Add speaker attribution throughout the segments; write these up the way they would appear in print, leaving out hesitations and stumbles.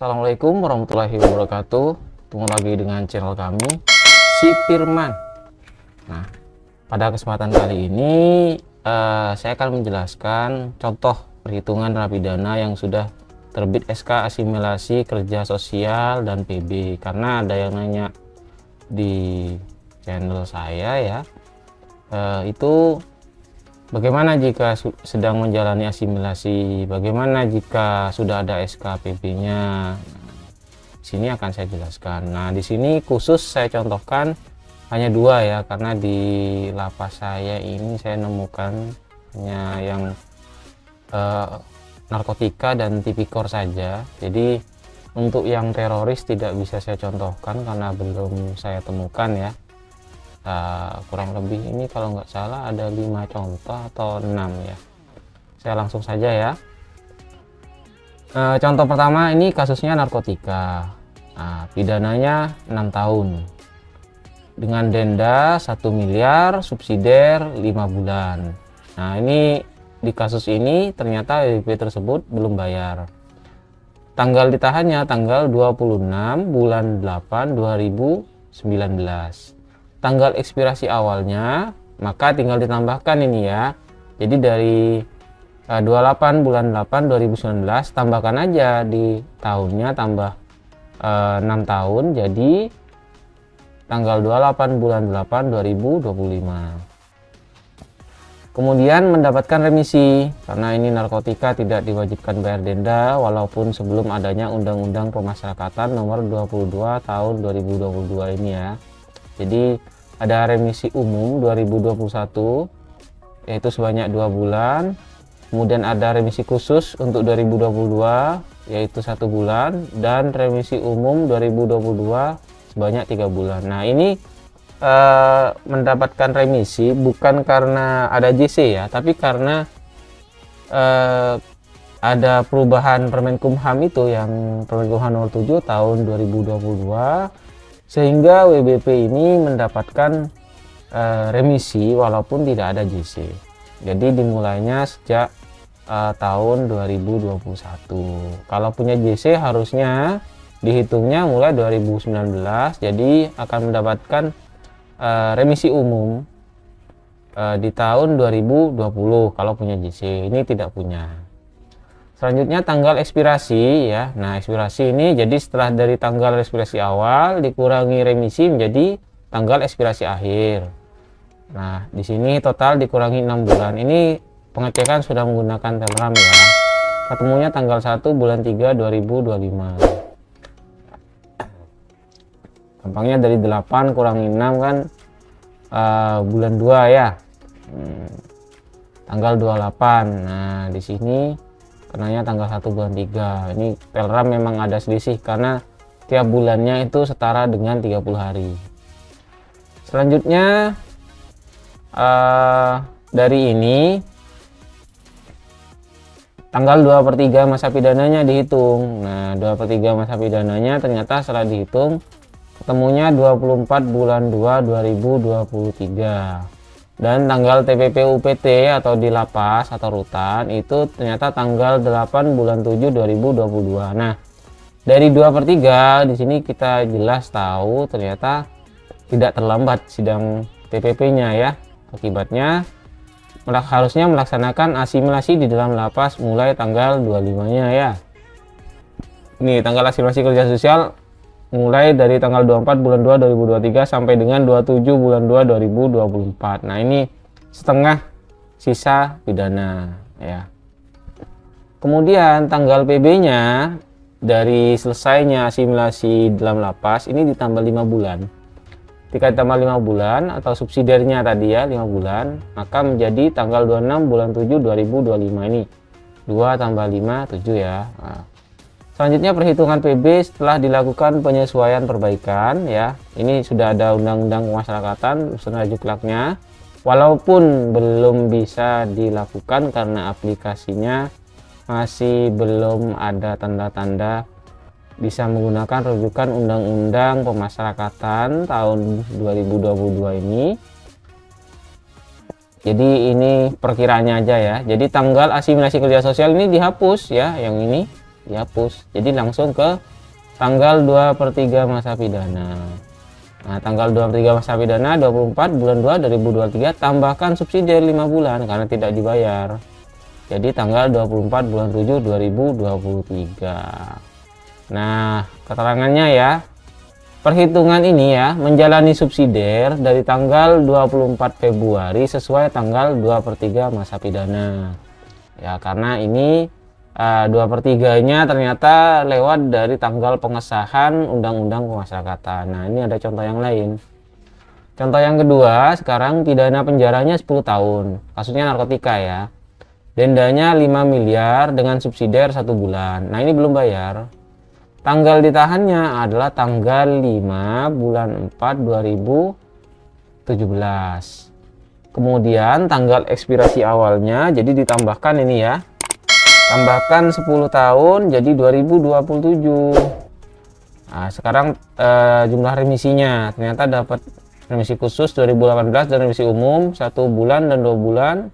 Speaker 1: Assalamualaikum warahmatullahi wabarakatuh. Ketemu lagi dengan channel kami, Si Firman. Nah, pada kesempatan kali ini saya akan menjelaskan contoh perhitungan narapidana yang sudah terbit SK asimilasi kerja sosial dan PB. Karena ada yang nanya di channel saya ya, itu bagaimana jika sedang menjalani asimilasi, bagaimana jika sudah ada SKPB-nya. Di sini akan saya jelaskan. Nah, di sini khusus saya contohkan hanya dua ya, karena di lapas saya ini saya nemukan hanya yang narkotika dan tipikor saja. Jadi untuk yang teroris tidak bisa saya contohkan karena belum saya temukan ya. Kurang lebih ini kalau nggak salah ada 5 contoh atau 6 ya. Saya langsung saja ya. Contoh pertama ini kasusnya narkotika. Pidananya 6 tahun dengan denda 1 miliar, subsidiar 5 bulan. Nah, ini di kasus ini ternyata WBP tersebut belum bayar. Tanggal ditahannya tanggal 26 bulan 8 2019. Tanggal ekspirasi awalnya, maka tinggal ditambahkan ini ya. Jadi dari 28 bulan 8 2019 tambahkan aja di tahunnya, tambah 6 tahun, jadi tanggal 28 bulan 8 2025. Kemudian mendapatkan remisi karena ini narkotika tidak diwajibkan bayar denda walaupun sebelum adanya Undang-Undang Pemasyarakatan nomor 22 tahun 2022 ini ya. Jadi ada remisi umum 2021 yaitu sebanyak 2 bulan. Kemudian ada remisi khusus untuk 2022 yaitu 1 bulan, dan remisi umum 2022 sebanyak 3 bulan. Nah, ini mendapatkan remisi bukan karena ada JC ya, tapi karena ada perubahan Permenkumham itu, yang Permenkumham nomor 7 tahun 2022, sehingga WBP ini mendapatkan remisi walaupun tidak ada JC. Jadi dimulainya sejak tahun 2021. Kalau punya JC harusnya dihitungnya mulai 2019, jadi akan mendapatkan remisi umum di tahun 2020 kalau punya JC. Ini tidak punya. Selanjutnya tanggal ekspirasi ya. Nah, ekspirasi ini jadi setelah dari tanggal ekspirasi awal dikurangi remisi menjadi tanggal ekspirasi akhir. Nah, di sini total dikurangi 6 bulan. Ini pengecekan sudah menggunakan Telegram ya. Ketemunya tanggal 1 bulan 3 2025. Gampangnya dari 8 kurangi 6 kan bulan 2 ya. Tanggal 28. Nah, di sini kenanya tanggal 1 bulan 3. Ini Telegram memang ada selisih karena tiap bulannya itu setara dengan 30 hari. Selanjutnya dari ini tanggal 2/3 masa pidananya dihitung. Nah, 2/3 masa pidananya ternyata setelah dihitung ketemunya 24 bulan 2 2023. Dan tanggal TPP UPT atau di lapas atau rutan itu ternyata tanggal 8 bulan 7 2022. Nah, dari 2/3 di sini kita jelas tahu ternyata tidak terlambat sidang TPP-nya ya. Akibatnya harusnya melaksanakan asimilasi di dalam lapas mulai tanggal 25-nya ya. Ini tanggal asimilasi kerja sosial mulai dari tanggal 24 bulan 2 2023 sampai dengan 27 bulan 2 2024. Nah, ini setengah sisa pidana ya. Kemudian tanggal PB-nya dari selesainya asimilasi dalam lapas ini ditambah 5 bulan. Jika ditambah 5 bulan atau subsidiarnya tadi ya 5 bulan, maka menjadi tanggal 26 bulan 7 2025 ini. 2 tambah 5 7 ya. Nah, selanjutnya perhitungan PB setelah dilakukan penyesuaian perbaikan ya. Ini sudah ada Undang-Undang Pemasyarakatan beserta juklaknya. Walaupun belum bisa dilakukan karena aplikasinya masih belum ada tanda-tanda bisa menggunakan rujukan Undang-Undang Pemasyarakatan tahun 2022 ini. Jadi ini perkiraannya aja ya. Jadi tanggal asimilasi kerja sosial ini dihapus ya, yang ini dihapus. Jadi langsung ke tanggal 2/3 masa pidana. Nah, tanggal 2/3 masa pidana 24 bulan 2 2023 tambahkan subsidi 5 bulan karena tidak dibayar. Jadi tanggal 24 bulan 7 2023. Nah, keterangannya ya. Perhitungan ini ya menjalani subsidiar dari tanggal 24 Februari sesuai tanggal 2/3 masa pidana. Ya, karena ini 2/3-nya ternyata lewat dari tanggal pengesahan Undang-Undang Pemasyarakatan. Nah, ini ada contoh yang lain. Contoh yang kedua, sekarang pidana penjaranya 10 tahun. Kasusnya narkotika ya. Dendanya 5 miliar dengan subsidiar 1 bulan. Nah, ini belum bayar. Tanggal ditahannya adalah tanggal 5 bulan 4 2017. Kemudian tanggal ekspirasi awalnya jadi ditambahkan ini ya. Tambahkan 10 tahun jadi 2027. Nah, sekarang jumlah remisinya ternyata dapat remisi khusus 2018 dan remisi umum 1 bulan dan 2 bulan.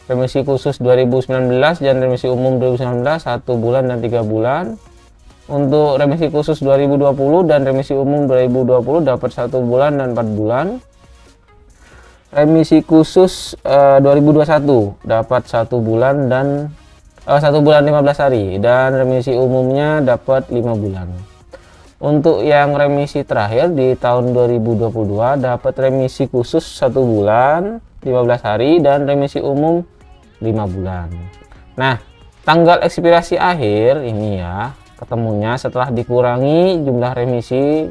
Speaker 1: Remisi khusus 2019 dan remisi umum 2019 1 bulan dan 3 bulan. Untuk remisi khusus 2020 dan remisi umum 2020 dapat 1 bulan dan 4 bulan. Remisi khusus 2021 dapat 1 bulan dan 1 bulan 15 hari dan remisi umumnya dapat 5 bulan. Untuk yang remisi terakhir di tahun 2022 dapat remisi khusus 1 bulan 15 hari dan remisi umum 5 bulan. Nah, tanggal ekspirasi akhir ini ya ketemunya setelah dikurangi jumlah remisi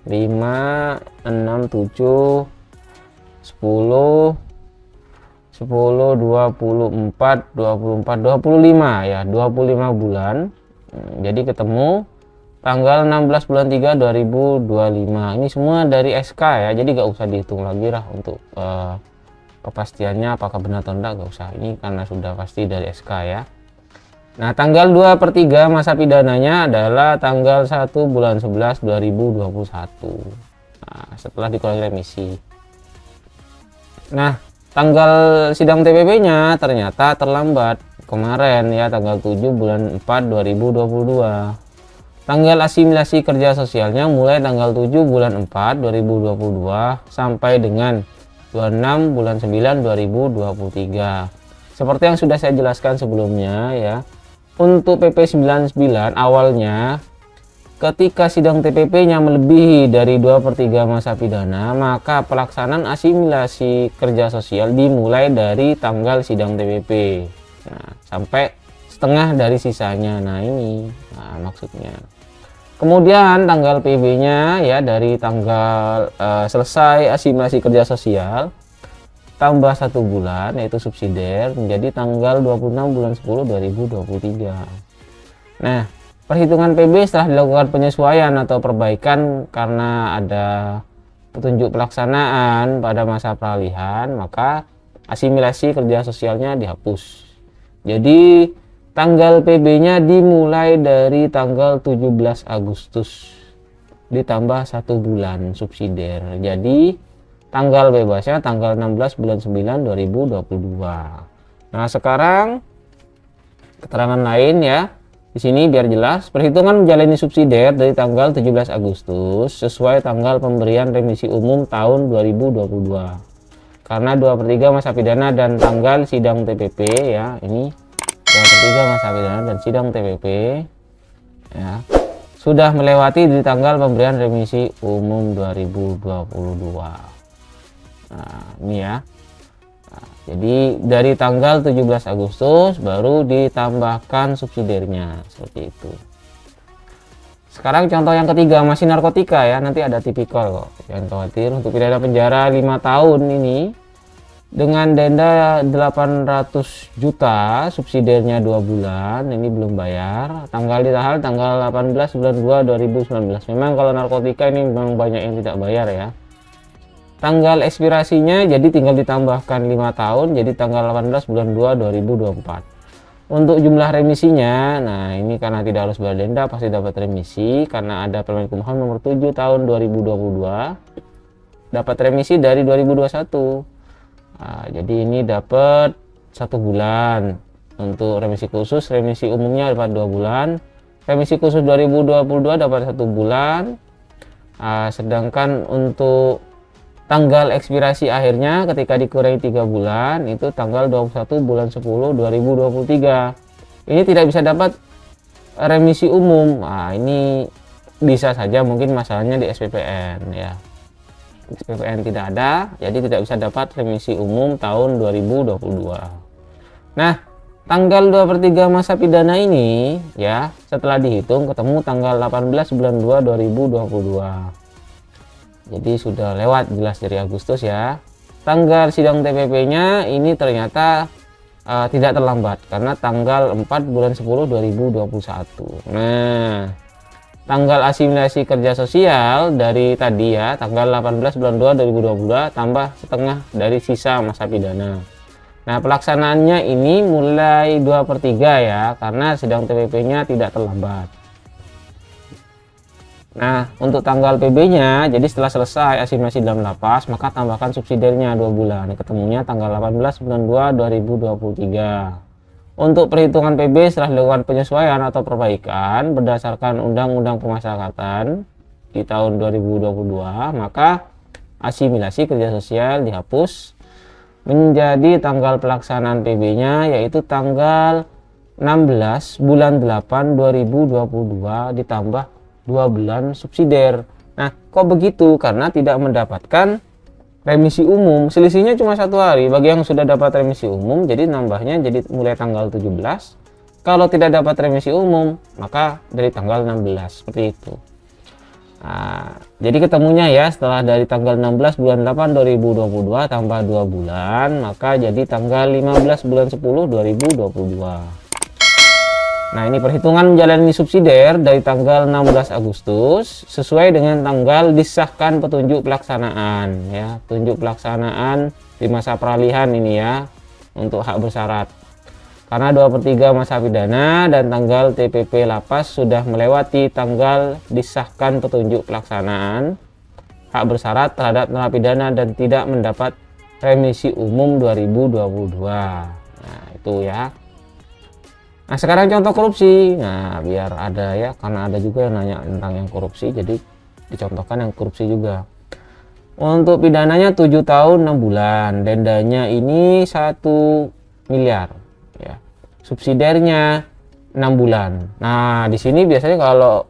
Speaker 1: 5, 6, 7, 10, 24, 25 ya 25 bulan. Jadi ketemu tanggal 16 bulan 3 2025. Ini semua dari SK ya, jadi gak usah dihitung lagi lah untuk kepastiannya apakah benar atau enggak, gak usah. Ini karena sudah pasti dari SK ya. Nah, tanggal 2/3 masa pidananya adalah tanggal 1 bulan 11 2021. Nah, setelah dikurangi remisi. Nah, tanggal sidang TPP-nya ternyata terlambat kemarin ya, tanggal 7 bulan 4 2022. Tanggal asimilasi kerja sosialnya mulai tanggal 7 bulan 4 2022 sampai dengan 26 bulan 9 2023. Seperti yang sudah saya jelaskan sebelumnya ya. Untuk PP 99 awalnya ketika sidang TPP-nya melebihi dari 2/3 masa pidana, maka pelaksanaan asimilasi kerja sosial dimulai dari tanggal sidang TPP. Nah, sampai setengah dari sisanya. Nah, ini maksudnya. Kemudian tanggal PB-nya ya dari tanggal selesai asimilasi kerja sosial tambah 1 bulan yaitu subsidiar menjadi tanggal 26 bulan 10 2023. Nah, perhitungan PB setelah dilakukan penyesuaian atau perbaikan karena ada petunjuk pelaksanaan pada masa peralihan, maka asimilasi kerja sosialnya dihapus. Jadi tanggal PB-nya dimulai dari tanggal 17 Agustus ditambah 1 bulan subsidiar. Jadi tanggal bebasnya tanggal 16 bulan 9 2022. Nah, sekarang keterangan lain ya. Di sini biar jelas, perhitungan menjalani subsidiar dari tanggal 17 Agustus sesuai tanggal pemberian remisi umum tahun 2022. Karena 2/3 masa pidana dan tanggal sidang TPP ya, ini 2/3 masa pidana dan sidang TPP ya sudah melewati di tanggal pemberian remisi umum 2022. Nah, ini ya. Nah, jadi dari tanggal 17 Agustus baru ditambahkan subsidiarnya seperti itu. Sekarang contoh yang ketiga masih narkotika ya, nanti ada tipikal kok. Jangan khawatir. Untuk pidana penjara 5 tahun ini dengan denda 800 juta, subsidiarnya 2 bulan, ini belum bayar. Tanggal ditahan tanggal 18 bulan 2 2019. Memang kalau narkotika ini memang banyak yang tidak bayar ya. Tanggal ekspirasinya jadi tinggal ditambahkan 5 tahun jadi tanggal 18 bulan 2 2024. Untuk jumlah remisinya, nah ini karena tidak harus bayar denda pasti dapat remisi karena ada Permenkumham nomor 7 tahun 2022. Dapat remisi dari 2021. Nah, jadi ini dapat 1 bulan. Untuk remisi khusus, remisi umumnya dapat 2 bulan. remisi khusus 2022 dapat 1 bulan. Sedangkan untuk tanggal ekspirasi akhirnya ketika dikurangi 3 bulan itu tanggal 21 bulan 10 2023. Ini tidak bisa dapat remisi umum. Ini bisa saja mungkin masalahnya di SPPN ya. SPPN tidak ada, jadi tidak bisa dapat remisi umum tahun 2022. Nah, tanggal 2/3 masa pidana ini ya, setelah dihitung ketemu tanggal 18 bulan 2 2022. Jadi sudah lewat jelas dari Agustus ya. Tanggal sidang TPP-nya ini ternyata tidak terlambat karena tanggal 4 bulan 10 2021. Nah, tanggal asimilasi kerja sosial dari tadi ya, tanggal 18 bulan 2 2022 tambah setengah dari sisa masa pidana. Nah, pelaksanaannya ini mulai 2/3 ya, karena sidang TPP-nya tidak terlambat. Nah, untuk tanggal PB-nya, jadi setelah selesai asimilasi dalam lapas, maka tambahkan subsidiarnya 2 bulan. Ketemunya tanggal 18 bulan 2 2023. Untuk perhitungan PB setelah dilakukan penyesuaian atau perbaikan berdasarkan Undang-Undang Pemasyarakatan di tahun 2022, maka asimilasi kerja sosial dihapus menjadi tanggal pelaksanaan PB-nya yaitu tanggal 16 bulan 8 2022 ditambah 2 bulan subsidiar. Nah, kok begitu? Karena tidak mendapatkan remisi umum, selisihnya cuma 1 hari. Bagi yang sudah dapat remisi umum, jadi nambahnya jadi mulai tanggal 17. Kalau tidak dapat remisi umum, maka dari tanggal 16, seperti itu. Nah, jadi ketemunya ya setelah dari tanggal 16 bulan 8 2022 tambah 2 bulan, maka jadi tanggal 15 bulan 10 2022. Nah, ini perhitungan menjalani subsidiar dari tanggal 16 Agustus sesuai dengan tanggal disahkan petunjuk pelaksanaan ya, petunjuk pelaksanaan di masa peralihan ini ya untuk hak bersyarat. Karena 2/3 masa pidana dan tanggal TPP lapas sudah melewati tanggal disahkan petunjuk pelaksanaan hak bersyarat terhadap narapidana dan tidak mendapat remisi umum 2022. Nah, itu ya. Nah, sekarang contoh korupsi. Nah, biar ada ya, karena ada juga yang nanya tentang yang korupsi, jadi dicontohkan yang korupsi juga. Untuk pidananya 7 tahun 6 bulan, dendanya ini 1 miliar ya. Subsidiarnya 6 bulan. Nah, di sini biasanya kalau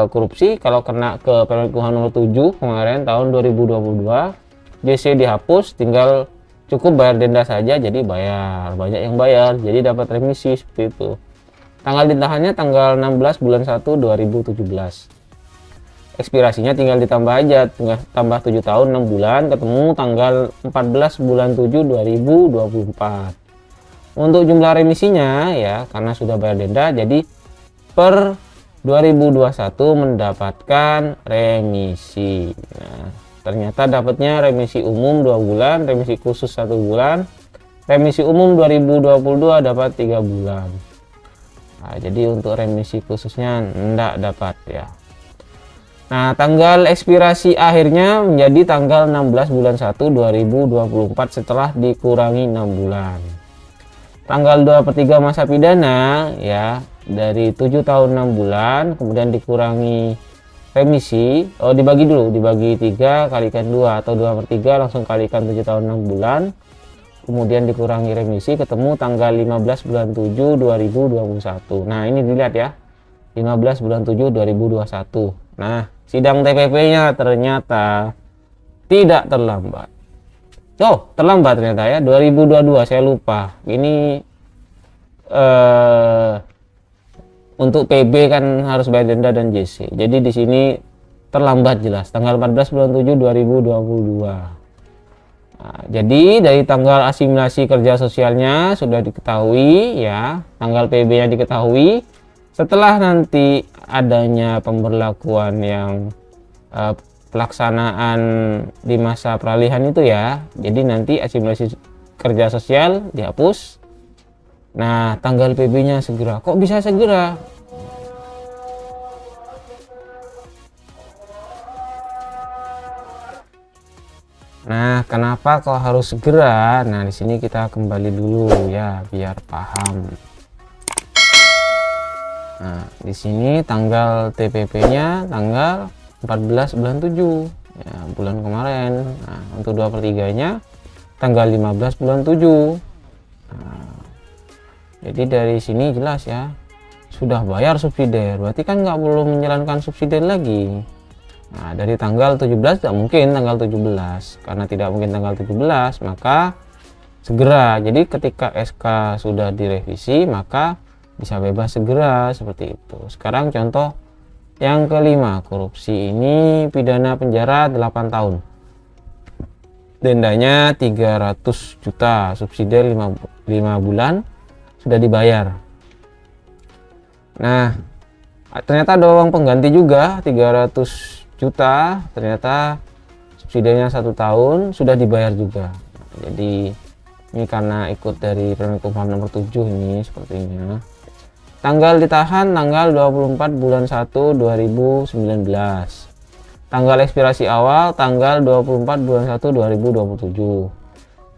Speaker 1: korupsi kalau kena ke Permen nomor 7 kemarin tahun 2022, JC dihapus, tinggal cukup bayar denda saja, jadi bayar, banyak yang bayar, jadi dapat remisi seperti itu. Tanggal ditahannya tanggal 16 bulan 1 2017. Ekspirasinya tinggal ditambah aja, tinggal tambah 7 tahun 6 bulan, ketemu tanggal 14 bulan 7 2024. Untuk jumlah remisinya ya, karena sudah bayar denda, jadi per 2021 mendapatkan remisi. Nah, ternyata dapatnya remisi umum 2 bulan, remisi khusus 1 bulan, remisi umum 2022 dapat 3 bulan. Nah, jadi untuk remisi khususnya enggak dapat ya. Nah, tanggal ekspirasi akhirnya menjadi tanggal 16 bulan 1 2024 setelah dikurangi 6 bulan. Tanggal 2/3 masa pidana ya, dari 7 tahun 6 bulan kemudian dikurangi remisi, dibagi dulu, dibagi 3 kalikan 2 atau 2/3 langsung kalikan 7 tahun 6 bulan. Kemudian dikurangi remisi, ketemu tanggal 15 bulan 7 2021. Nah, ini dilihat ya, 15 bulan 7 2021. Nah, sidang TPP-nya ternyata tidak terlambat. Terlambat ternyata ya, 2022, saya lupa. Ini untuk PB kan harus bayar denda dan JC. Jadi di sini terlambat jelas, tanggal 14 bulan 7 2022. Nah, jadi dari tanggal asimilasi kerja sosialnya sudah diketahui ya, tanggal PB-nya diketahui. Setelah nanti adanya pemberlakuan yang pelaksanaan di masa peralihan itu ya, jadi nanti asimilasi kerja sosial dihapus. Nah, tanggal PB-nya segera. Kok bisa segera? Nah, kenapa kok harus segera? Nah, di sini kita kembali dulu ya, biar paham. Nah, di sini tanggal TPP-nya tanggal 14 bulan 7 ya, bulan kemarin. Nah, untuk 2/3-nya tanggal 15 bulan 7. Nah, jadi dari sini jelas ya, sudah bayar subsidi, berarti kan nggak perlu menjalankan subsidi lagi. Nah, dari tanggal 17 tidak mungkin tanggal 17, karena tidak mungkin tanggal 17, maka segera. Jadi ketika SK sudah direvisi, maka bisa bebas segera, seperti itu. Sekarang contoh yang kelima, korupsi ini pidana penjara 8 tahun. Dendanya 300 juta, subsidi 5 bulan sudah dibayar. Nah, ternyata ada uang pengganti juga 300 juta, ternyata subsidinya 1 tahun sudah dibayar juga. Jadi ini karena ikut dari Permenkumham nomor 7 ini sepertinya. Tanggal ditahan tanggal 24 bulan 1 2019. Tanggal ekspirasi awal tanggal 24 bulan 1 2027.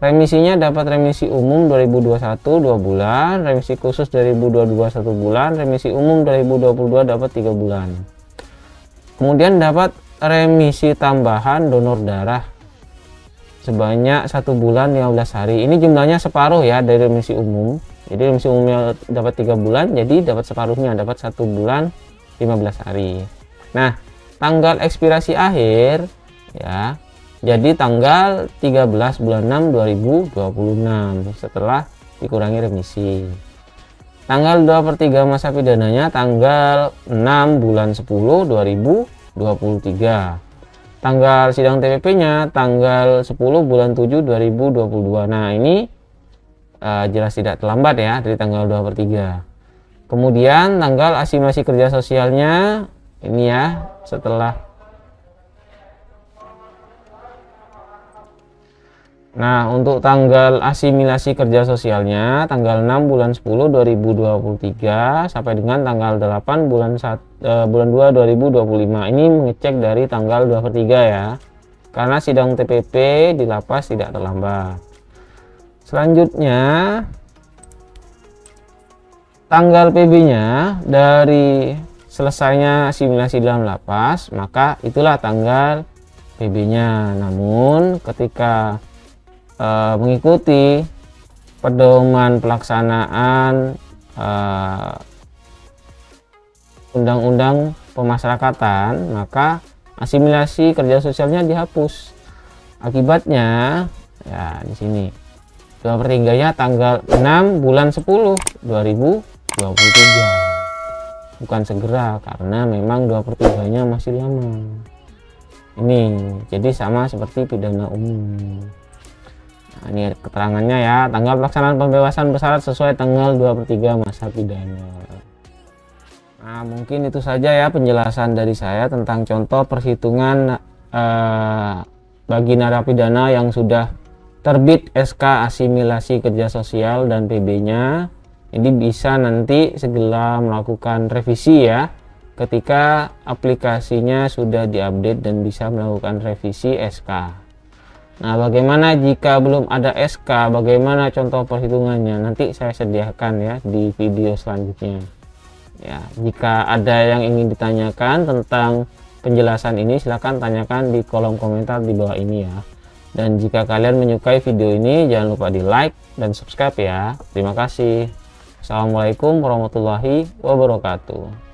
Speaker 1: Remisinya dapat remisi umum 2021 2 bulan, remisi khusus 2022 1 bulan, remisi umum 2022 dapat 3 bulan. Kemudian dapat remisi tambahan donor darah sebanyak 1 bulan 15 hari. Ini jumlahnya separuh ya dari remisi umum. Jadi remisi umumnya dapat 3 bulan, jadi dapat separuhnya, dapat 1 bulan 15 hari. Nah, tanggal ekspirasi akhir ya, jadi tanggal 13 bulan 6 2026 setelah dikurangi remisi. Tanggal 2/3 masa pidananya tanggal 6 bulan 10 2023. Tanggal sidang TPP-nya tanggal 10 bulan 7 2022. Nah, ini jelas tidak terlambat ya dari tanggal 2/3. Kemudian tanggal asimilasi kerja sosialnya ini ya, setelah. Nah, untuk tanggal asimilasi kerja sosialnya tanggal 6 bulan 10 2023 sampai dengan tanggal 8 bulan 2 2025. Ini mengecek dari tanggal 2/3 ya, karena sidang TPP di lapas tidak terlambat. Selanjutnya tanggal PB-nya dari selesainya asimilasi dalam lapas, maka itulah tanggal PB-nya. Namun ketika mengikuti pedoman pelaksanaan undang-undang pemasyarakatan, maka asimilasi kerja sosialnya dihapus. Akibatnya ya di sini 2/3-nya tanggal 6 bulan 10 2023. Bukan segera, karena memang 2/3-nya masih lama. Ini jadi sama seperti pidana umum. Nah, ini keterangannya ya, tanggal pelaksanaan pembebasan bersyarat sesuai tanggal 2/3 masa pidana. Nah, mungkin itu saja ya penjelasan dari saya tentang contoh perhitungan bagi narapidana yang sudah terbit SK asimilasi kerja sosial dan PB-nya. Ini bisa nanti segera melakukan revisi ya, ketika aplikasinya sudah diupdate dan bisa melakukan revisi SK. Nah, bagaimana jika belum ada SK, bagaimana contoh perhitungannya, nanti saya sediakan ya di video selanjutnya ya. Jika ada yang ingin ditanyakan tentang penjelasan ini, silahkan tanyakan di kolom komentar di bawah ini ya. Dan jika kalian menyukai video ini, jangan lupa di like dan subscribe ya. Terima kasih. Assalamualaikum warahmatullahi wabarakatuh.